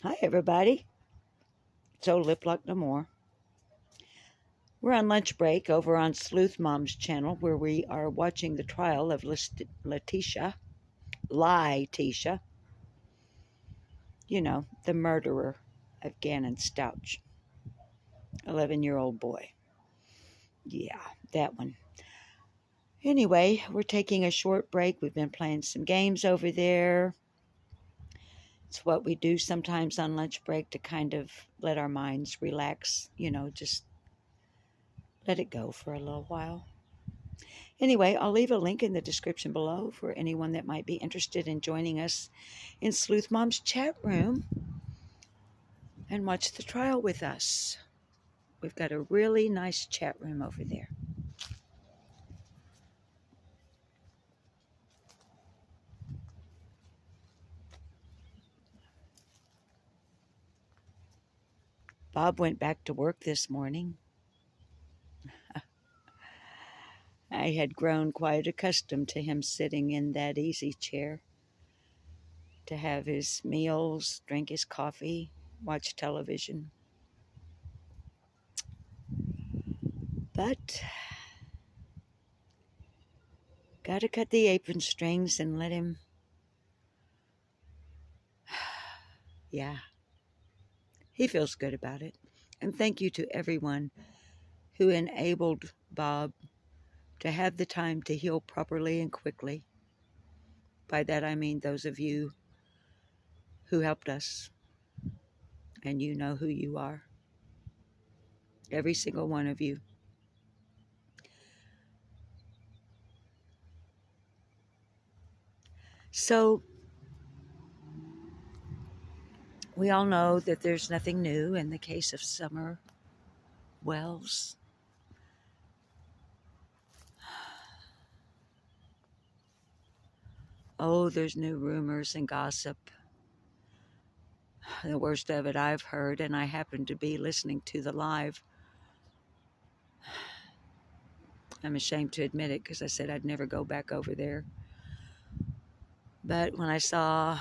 Hi, everybody. It's old Lip Luck No More. We're on lunch break over on Sleuth Mom's channel where we are watching the trial of Letitia, you know, the murderer of Gannon Stouch, 11-year-old boy. Yeah, that one. Anyway, we're taking a short break. We've been playing some games over there. It's what we do sometimes on lunch break to kind of let our minds relax, just let it go for a little while. Anyway, I'll leave a link in the description below for anyone that might be interested in joining us in Sleuth Mom's chat room and watch the trial with us. We've got a really nice chat room over there. Bob went back to work this morning. I had grown quite accustomed to him sitting in that easy chair to have his meals, drink his coffee, watch television. But gotta cut the apron strings and let him, yeah, he feels good about it. And thank you to everyone who enabled Bob to have the time to heal properly and quickly. By that I mean those of you who helped us, and you know who you are. Every single one of you. So, we all know that there's nothing new in the case of Summer Wells. Oh, there's new rumors and gossip. The worst of it I've heard, and I happened to be listening to the live. I'm ashamed to admit it because I said I'd never go back over there. But when I saw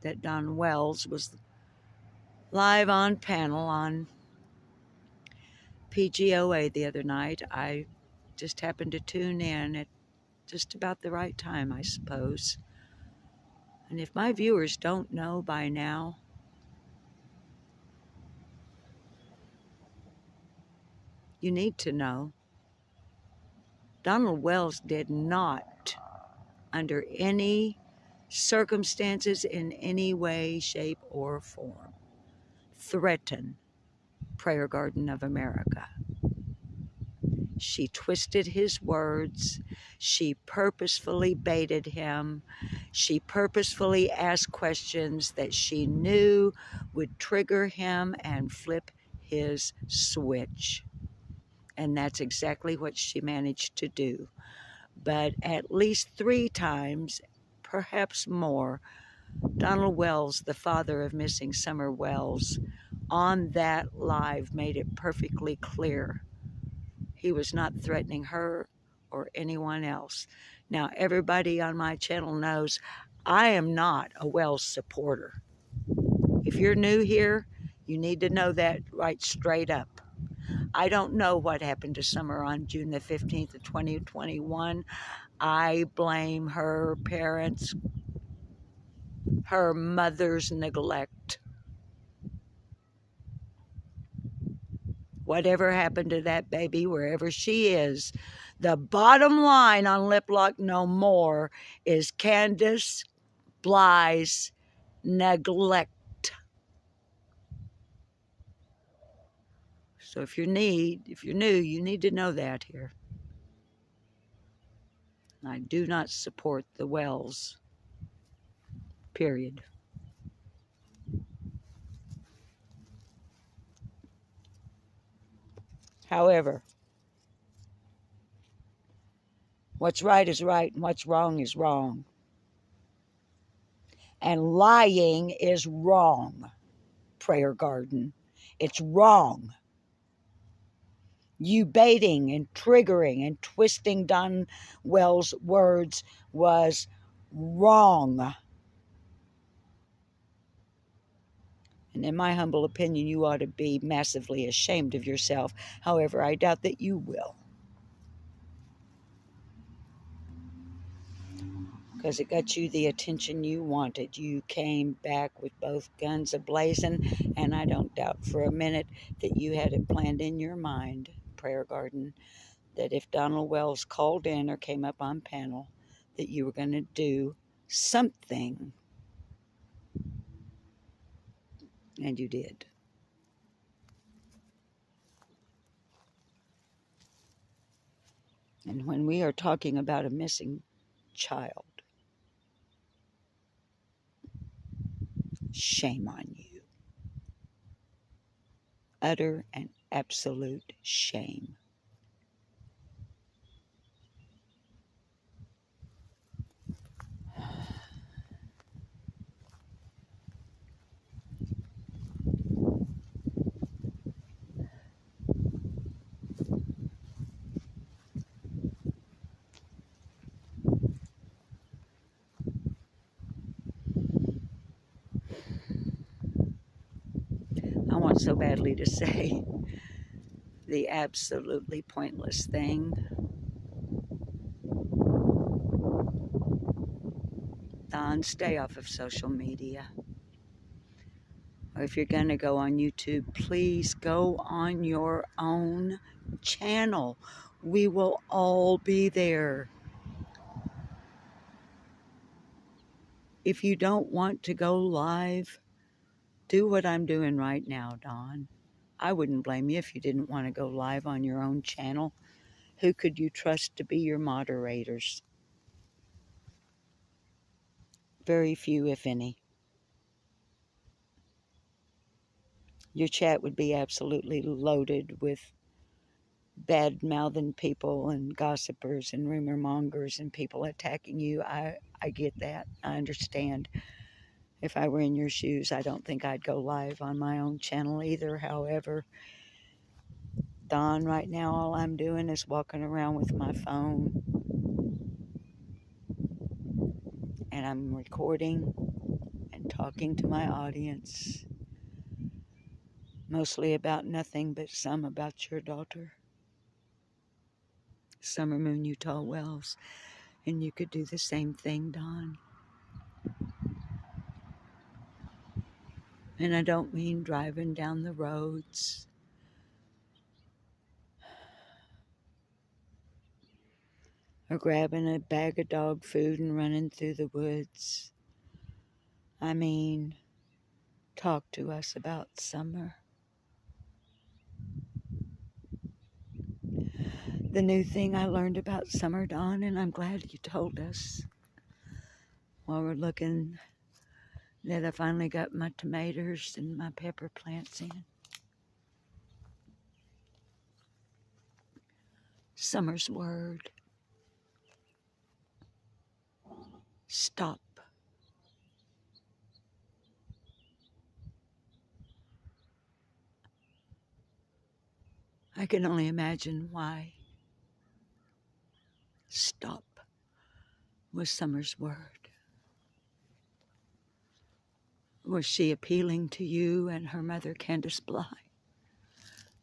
that Don Wells was live on panel on PGOA the other night, I just happened to tune in at just about the right time, I suppose. And if my viewers don't know by now, you need to know. Donald Wells did not, under any circumstances, in any way, shape, or form, threaten Prayer Garden of America. She twisted his words. She purposefully baited him. She purposefully asked questions that she knew would trigger him and flip his switch. And that's exactly what she managed to do. But at least 3 times, perhaps more, Donald Wells, the father of missing Summer Wells, on that live made it perfectly clear he was not threatening her or anyone else. Now, everybody on my channel knows I am not a Wells supporter. If you're new here, you need to know that right straight up. I don't know what happened to Summer on June the 15th of 2021. I blame her parents, her mother's neglect. Whatever happened to that baby, wherever she is, the bottom line on Lip Lock No More is Candace Bly's neglect. So if you're new, you need to know that here. I do not support the Wells, period. However, what's right is right and what's wrong is wrong. And lying is wrong, Prayer Garden. It's wrong. You baiting and triggering and twisting Don Wells' words was wrong. And in my humble opinion, you ought to be massively ashamed of yourself. However, I doubt that you will. Because it got you the attention you wanted. You came back with both guns a-blazing, and I don't doubt for a minute that you had it planned in your mind, Prayer Garden, that if Donald Wells called in or came up on panel, that you were going to do something. And you did. And when we are talking about a missing child, shame on you. Utter and absolute shame. I want so badly to say the absolutely pointless thing. Don, stay off of social media. Or if you're going to go on YouTube, please go on your own channel. We will all be there. If you don't want to go live, do what I'm doing right now, Don. I wouldn't blame you if you didn't want to go live on your own channel. Who could you trust to be your moderators? Very few, if any. Your chat would be absolutely loaded with bad-mouthing people and gossipers and rumor mongers and people attacking you. I get that. I understand. If I were in your shoes, I don't think I'd go live on my own channel either. However, Don, right now all I'm doing is walking around with my phone and I'm recording and talking to my audience, mostly about nothing but some about your daughter, Summer Moon Utah Wells. And you could do the same thing, Don. And I don't mean driving down the roads, or grabbing a bag of dog food and running through the woods. I mean, talk to us about Summer. The new thing I learned about Summer, Dawn, and I'm glad you told us while we're looking, that I finally got my tomatoes and my pepper plants in. Summer's word. Stop. I can only imagine why. Stop was Summer's word. Was she appealing to you and her mother, Candace Bly,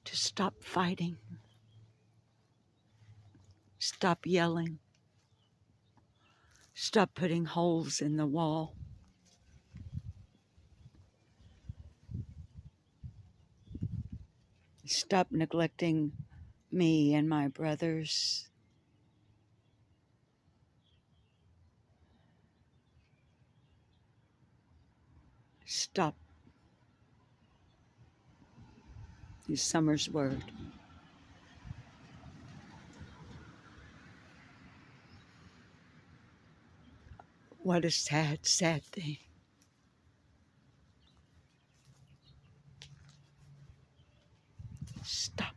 to stop fighting? Stop yelling. Stop putting holes in the wall. Stop neglecting me and my brothers. Stop. Is Summer's word. What a sad, sad thing. Stop.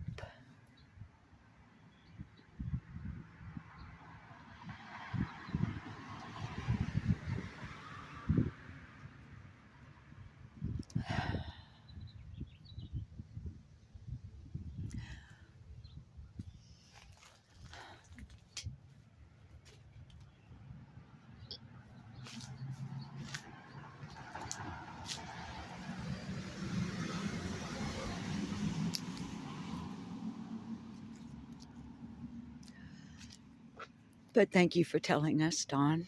But thank you for telling us, Dawn,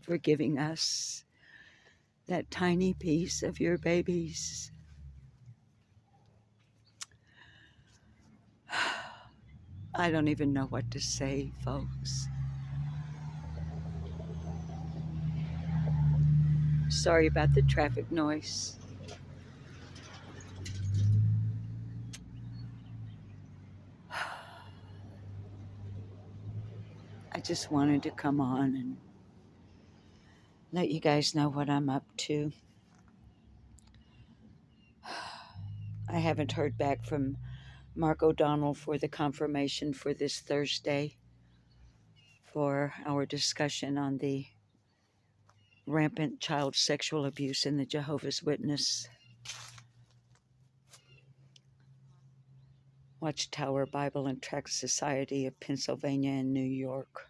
for giving us that tiny piece of your babies. I don't even know what to say, folks. Sorry about the traffic noise. I just wanted to come on and let you guys know what I'm up to. I haven't heard back from Mark O'Donnell for the confirmation for this Thursday for our discussion on the rampant child sexual abuse in the Jehovah's Witness Watchtower Bible and Tract Society of Pennsylvania and New York.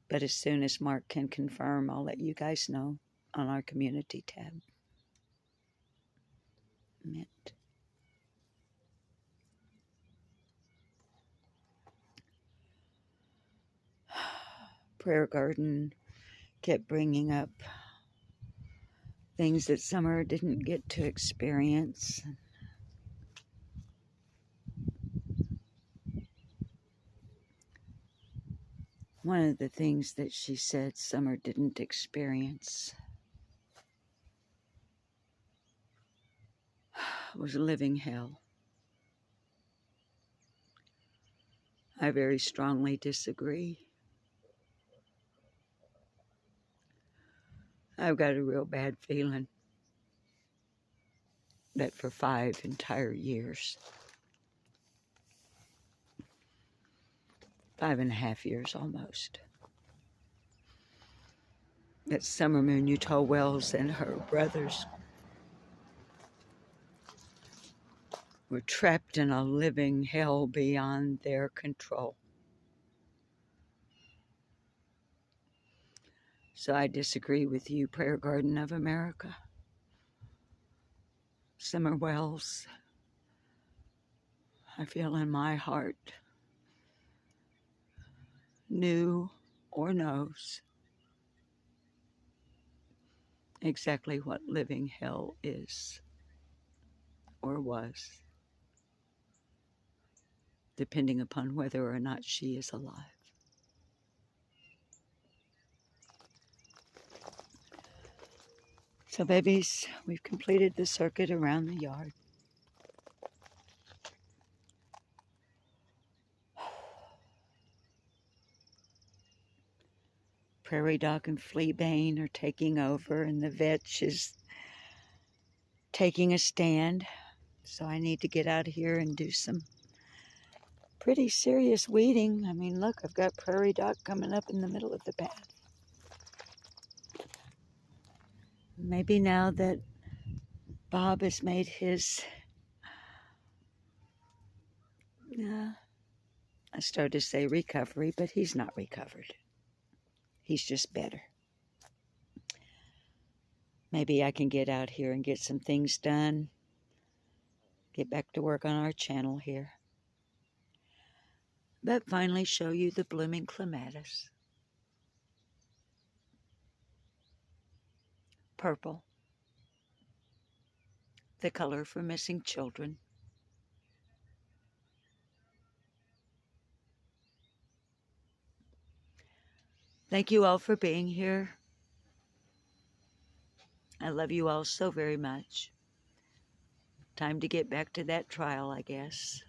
But as soon as Mark can confirm, I'll let you guys know on our community tab. Mint. Prayer Garden kept bringing up things that Summer didn't get to experience. One of the things that she said Summer didn't experience was living hell. I very strongly disagree. I've got a real bad feeling that for 5 entire years, 5.5 years almost, that Summer Moon Utah Wells and her brothers were trapped in a living hell beyond their control. So I disagree with you, Prayer Garden of America. Summer Wells, I feel in my heart, knew or knows exactly what living hell is or was, depending upon whether or not she is alive. So babies, we've completed the circuit around the yard. Prairie dog and fleabane are taking over, and the vetch is taking a stand. So I need to get out here and do some pretty serious weeding. I mean, look, I've got prairie dog coming up in the middle of the path. Maybe now that Bob has made his, I started to say recovery, but he's not recovered. He's just better. Maybe I can get out here and get some things done. Get back to work on our channel here. But finally show you the blooming clematis. Purple. The color for missing children. Thank you all for being here. I love you all so very much. Time to get back to that trial, I guess.